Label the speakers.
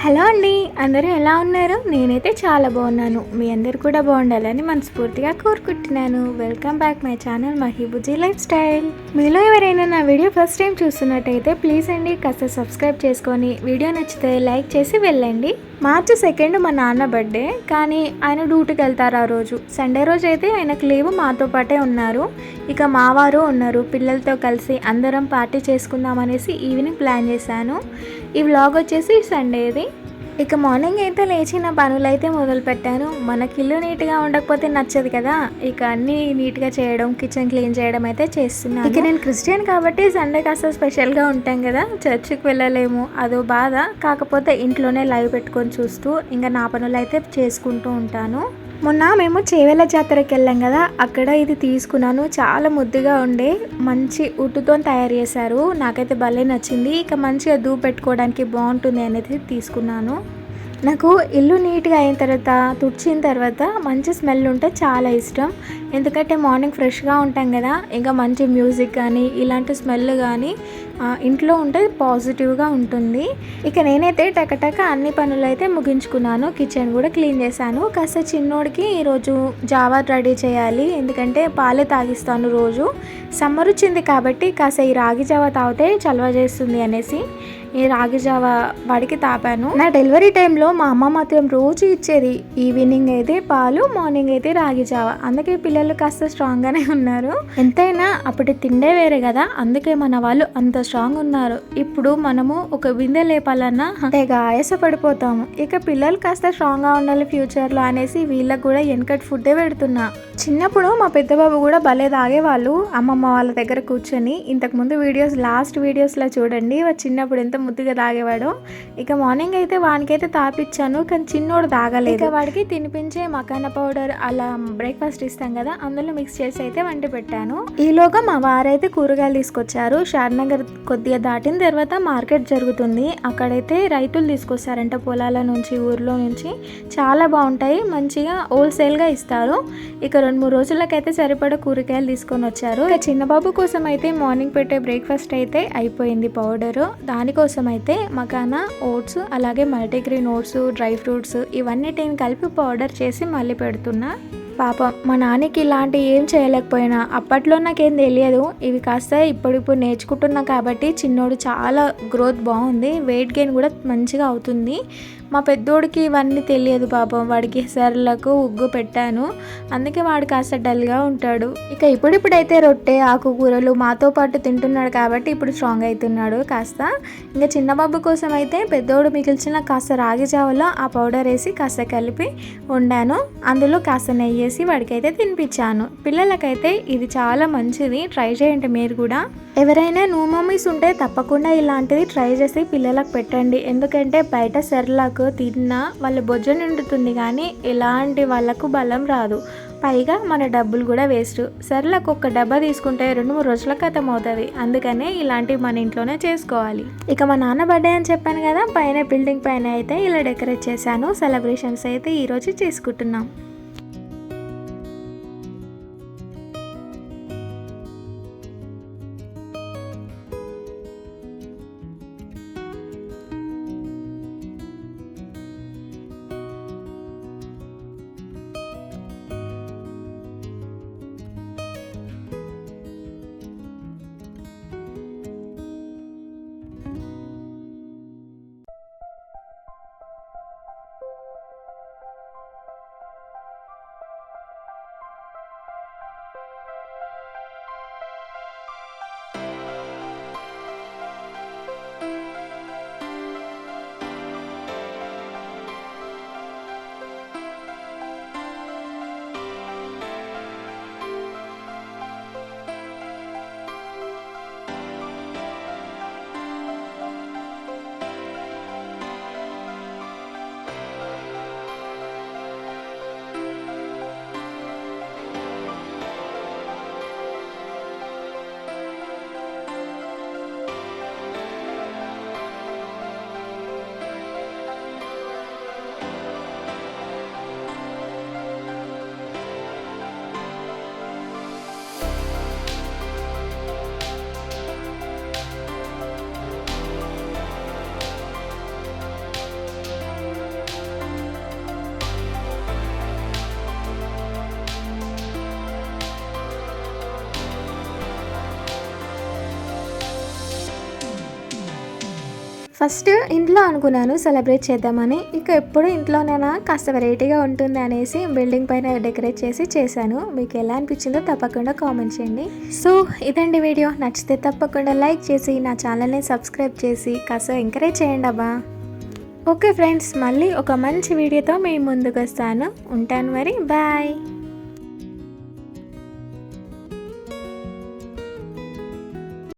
Speaker 1: Hello అండి, అందరూ ఎలా ఉన్నారు? నేనైతే చాలా బాగున్నాను. మీ అందరు కూడా బాగుండాలని మనస్ఫూర్తిగా కోరుకుంటున్నాను. వెల్కమ్ బ్యాక్ మై ఛానల్ మహిబుజీ లైఫ్ స్టైల్. మీలో ఎవరైనా నా వీడియో ఫస్ట్ టైం చూస్తున్నట్టయితే ప్లీజ్ అండి కాస్త సబ్స్క్రైబ్ చేసుకొని వీడియో నచ్చితే లైక్ చేసి వెళ్ళండి. మార్చి 2 మా నాన్న బర్త్డే, కానీ ఆయన డ్యూటీకి వెళ్తారు ఆ రోజు. సండే రోజు అయితే ఆయనకు లీవ్, మాతో పాటే ఉన్నారు. ఇక మా వారు ఉన్నారు. పిల్లలతో కలిసి అందరం పార్టీ చేసుకుందాం అనేసి ఈవినింగ్ ప్లాన్ చేశాను. ఈ వ్లాగ్ వచ్చేసి సండేది. ఇక మార్నింగ్ అయితే లేచి నా పనులు అయితే మొదలు పెట్టాను. మనకి ఇల్లు నీట్గా ఉండకపోతే నచ్చదు కదా. ఇక అన్నీ నీట్గా చేయడం, కిచెన్ క్లీన్ చేయడం అయితే చేస్తున్నాను. ఇక నేను క్రిస్టియన్ కాబట్టి సండే కాస్త స్పెషల్గా ఉంటాం కదా, చర్చికి వెళ్ళలేము, అదో బాధ. కాకపోతే ఇంట్లోనే లైవ్ పెట్టుకొని చూస్తూ ఇంకా నా పనులు అయితే చేసుకుంటూ ఉంటాను. మొన్న మేము చేవెళ్ళ జాతరకి వెళ్ళాం కదా, అక్కడ ఇది తీసుకున్నాను. చాలా ముద్దుగా ఉండే, మంచి ఉట్టుతో తయారు చేశారు. నాకైతే భలే నచ్చింది. ఇక మంచిగా ధూప్ పెట్టుకోవడానికి బాగుంటుంది అనేది తీసుకున్నాను. నాకు ఇల్లు నీట్గా అయిన తర్వాత, తుడిచిన తర్వాత మంచి స్మెల్ ఉంటే చాలా ఇష్టం. ఎందుకంటే మార్నింగ్ ఫ్రెష్గా ఉంటాం కదా, ఇంకా మంచి మ్యూజిక్ కానీ ఇలాంటి స్మెల్ కానీ ఇంట్లో ఉంటే పాజిటివ్గా ఉంటుంది. ఇక నేనైతే టకటక అన్ని పనులు అయితే ముగించుకున్నాను. కిచెన్ కూడా క్లీన్ చేశాను. కాస్త చిన్నోడికి ఈరోజు జావా రెడీ చేయాలి, ఎందుకంటే పాలే తాగిస్తాను రోజు. సమ్మర్ వచ్చింది కాబట్టి కాస్త ఈ రాగి జావా తాగితే చలవ చేస్తుంది అనేసి ఈ రాగి జావా వాడికి తాపాను. నా డెలివరీ టైంలో మా అమ్మ మాత్రం రోజు ఇచ్చేది. ఈవినింగ్ అయితే పాలు, మార్నింగ్ అయితే రాగి జావా. అందుకే పిల్లలు కాస్త స్ట్రాంగ్గానే ఉన్నారు. ఎంతైనా అప్పటి తిండే వేరే కదా, అందుకే మన వాళ్ళు అంత స్ట్రాంగ్ ఉన్నారు. ఇప్పుడు మనము ఒక బిందె లేపాలన్నా తెగ ఆయాసపడిపోతాము. ఇక పిల్లలు కాస్త స్ట్రాంగ్గా ఉండాలి ఫ్యూచర్లో అనేసి వీళ్ళకి కూడా వెనకటి ఫుడ్డే పెడుతున్నా. చిన్నప్పుడు మా పెద్ద బాబు కూడా భలే తాగేవాళ్ళు అమ్మమ్మ వాళ్ళ దగ్గర కూర్చొని. ఇంతకుముందు లాస్ట్ వీడియోస్లో చూడండి, చిన్నప్పుడు ఎంత ముద్దుగా తాగేవాడు. ఇక మార్నింగ్ అయితే వానికైతే తాపిచ్చాను, కానీ చిన్నోడు తాగలేదు. ఇక వాడికి తినిపించే మకానా పౌడర్ అలా బ్రేక్ఫాస్ట్ ఇస్తాం కదా, అందులో మిక్స్ చేసి అయితే వండి పెట్టాను. ఈలోగా మా వారైతే కూరగాయలు తీసుకొచ్చారు. షాద్నగర్ కొద్దిగా దాటిన తర్వాత మార్కెట్ జరుగుతుంది. అక్కడైతే రైతులు తీసుకొస్తారంట పొలాల నుంచి, ఊర్లో నుంచి. చాలా బాగుంటాయి, మంచిగా హోల్సేల్గా ఇస్తారు. ఇక 2-3 రోజులకైతే సరిపడా కూరగాయలు తీసుకొని వచ్చారు. ఇక చిన్నబాబు కోసం అయితే మార్నింగ్ పెట్టే బ్రేక్ఫాస్ట్ అయితే అయిపోయింది పౌడరు. దానికోసం అయితే మకానా, ఓట్స్, అలాగే మల్టీగ్రెయిన్ ఓట్స్, డ్రై ఫ్రూట్స్ ఇవన్నిటిని కలిపి పౌడర్ చేసి మళ్ళీ పెడుతున్నా. పాపం మా నాన్నకి ఇలాంటి ఏం చేయలేకపోయినా, అప్పట్లో నాకేం తెలియదు. ఇవి కాస్త ఇప్పుడు నేర్చుకుంటున్నా కాబట్టి చిన్నోడు చాలా గ్రోత్ బాగుంది, వెయిట్ గెయిన్ కూడా మంచిగా అవుతుంది. మా పెద్దోడికి ఇవన్నీ తెలియదు పాపం. వాడికి సెర్లకు ఉగ్గు పెట్టాను, అందుకే వాడు కాస్త డల్గా ఉంటాడు. ఇక ఇప్పుడైతే రొట్టె, ఆకుకూరలు మాతో పాటు తింటున్నాడు కాబట్టి ఇప్పుడు స్ట్రాంగ్ అవుతున్నాడు కాస్త. ఇంకా చిన్నబాబు కోసం అయితే పెద్దోడు మిగిల్చిన కాస్త రాగి జావలో ఆ పౌడర్ వేసి కాస్త కలిపి వండాను. అందులో కాస్త నెయ్యి వేసి వాడికైతే తినిపించాను. పిల్లలకైతే ఇది చాలా మంచిది, ట్రై చేయండి మీరు కూడా. ఎవరైనా న్యూ మమ్మీస్ ఉంటే తప్పకుండా ఇలాంటిది ట్రై చేసి పిల్లలకు పెట్టండి. ఎందుకంటే బయట సెర్లాక్ తిన్నా వాళ్ళ బొజ్జ నిండుతుంది, కానీ ఎలాంటి వాళ్ళకు బలం రాదు. పైగా మన డబ్బులు కూడా వేస్ట్. సెర్లాక్ ఒక డబ్బా తీసుకుంటే 2-3 రోజుల ఖతం అవుతుంది. అందుకనే ఇలాంటివి మన ఇంట్లోనే చేసుకోవాలి. ఇక మా నాన్న బర్త్డే అని చెప్పాను కదా, పైన బిల్డింగ్ పైన అయితే ఇలా డెకరేట్ చేశాను. సెలబ్రేషన్స్ అయితే ఈరోజు చేసుకుంటున్నాం. ఫస్ట్ ఇంట్లో అనుకున్నాను సెలబ్రేట్ చేద్దామని, ఇక ఎప్పుడు ఇంట్లోనైనా కాస్త వెరైటీగా ఉంటుంది అనేసి బిల్డింగ్ పైన డెకరేట్ చేశాను. మీకు ఎలా అనిపించిందో తప్పకుండా కామెంట్ చేయండి. సో ఇదండి వీడియో. నచ్చితే తప్పకుండా లైక్ చేసి నా ఛానల్ని సబ్స్క్రైబ్ చేసి కాస్త ఎంకరేజ్ చేయండి అబ్బా. ఓకే ఫ్రెండ్స్, మళ్ళీ ఒక మంచి వీడియోతో మీ ముందుకు వస్తాను. ఉంటాను మరి, బాయ్.